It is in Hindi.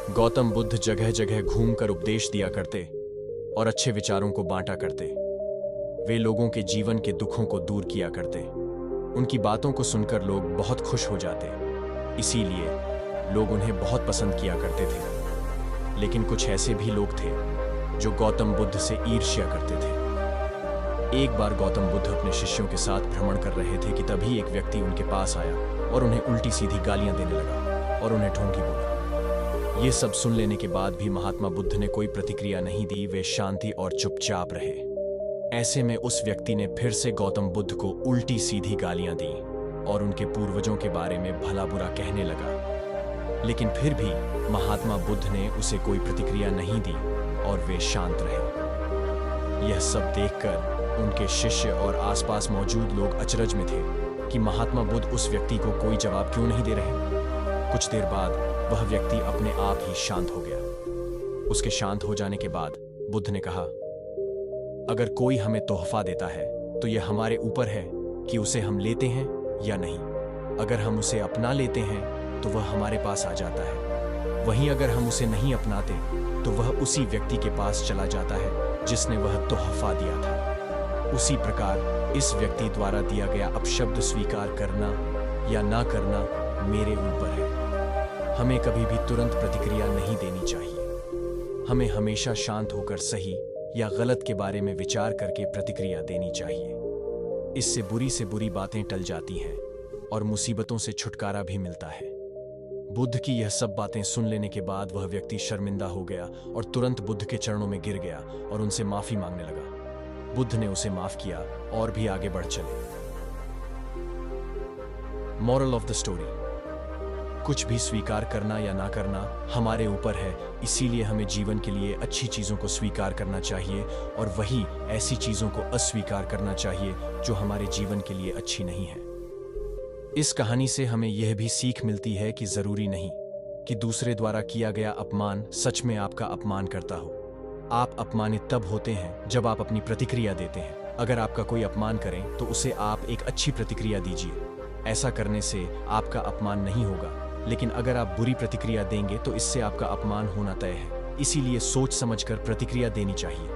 गौतम बुद्ध जगह जगह घूमकर उपदेश दिया करते और अच्छे विचारों को बांटा करते। वे लोगों के जीवन के दुखों को दूर किया करते। उनकी बातों को सुनकर लोग बहुत खुश हो जाते, इसीलिए लोग उन्हें बहुत पसंद किया करते थे। लेकिन कुछ ऐसे भी लोग थे जो गौतम बुद्ध से ईर्ष्या करते थे। एक बार गौतम बुद्ध अपने शिष्यों के साथ भ्रमण कर रहे थे कि तभी एक व्यक्ति उनके पास आया और उन्हें उल्टी सीधी गालियां देने लगा और उन्हें ढोंगी बोला। ये सब सुन लेने के बाद भी महात्मा बुद्ध ने कोई प्रतिक्रिया नहीं दी। वे शांति और चुपचाप रहे। ऐसे में उस व्यक्ति ने फिर से गौतम बुद्ध को उल्टी सीधी गालियां दी और उनके पूर्वजों के बारे में भला बुरा कहने लगा। लेकिन फिर भी महात्मा बुद्ध ने उसे कोई प्रतिक्रिया नहीं दी और वे शांत रहे। यह सब देखकर उनके शिष्य और आसपास मौजूद लोग अचरज में थे कि महात्मा बुद्ध उस व्यक्ति को कोई जवाब क्यों नहीं दे रहे। कुछ देर बाद वह व्यक्ति अपने आप ही शांत हो गया। उसके शांत हो जाने के बाद बुद्ध ने कहा, अगर कोई हमें तोहफा देता है तो यह हमारे ऊपर है कि उसे हम लेते हैं या नहीं। अगर हम उसे अपना लेते हैं तो वह हमारे पास आ जाता है, वहीं अगर हम उसे नहीं अपनाते तो वह उसी व्यक्ति के पास चला जाता है जिसने वह तोहफा दिया था। उसी प्रकार इस व्यक्ति द्वारा दिया गया अपशब्द स्वीकार करना या ना करना मेरे ऊपर है। हमें कभी भी तुरंत प्रतिक्रिया नहीं देनी चाहिए। हमें हमेशा शांत होकर सही या गलत के बारे में विचार करके प्रतिक्रिया देनी चाहिए। इससे बुरी बातें टल जाती हैं और मुसीबतों से छुटकारा भी मिलता है। बुद्ध की यह सब बातें सुन लेने के बाद वह व्यक्ति शर्मिंदा हो गया और तुरंत बुद्ध के चरणों में गिर गया और उनसे माफी मांगने लगा। बुद्ध ने उसे माफ किया और भी आगे बढ़ चले। मॉरल ऑफ द स्टोरी: कुछ भी स्वीकार करना या ना करना हमारे ऊपर है, इसीलिए हमें जीवन के लिए अच्छी चीजों को स्वीकार करना चाहिए और वही ऐसी चीजों को अस्वीकार करना चाहिए जो हमारे जीवन के लिए अच्छी नहीं है। इस कहानी से हमें यह भी सीख मिलती है कि जरूरी नहीं कि दूसरे द्वारा किया गया अपमान सच में आपका अपमान करता हो। आप अपमानित तब होते हैं जब आप अपनी प्रतिक्रिया देते हैं। अगर आपका कोई अपमान करे तो उसे आप एक अच्छी प्रतिक्रिया दीजिए। ऐसा करने से आपका अपमान नहीं होगा, लेकिन अगर आप बुरी प्रतिक्रिया देंगे तो इससे आपका अपमान होना तय है। इसीलिए सोच समझकर प्रतिक्रिया देनी चाहिए।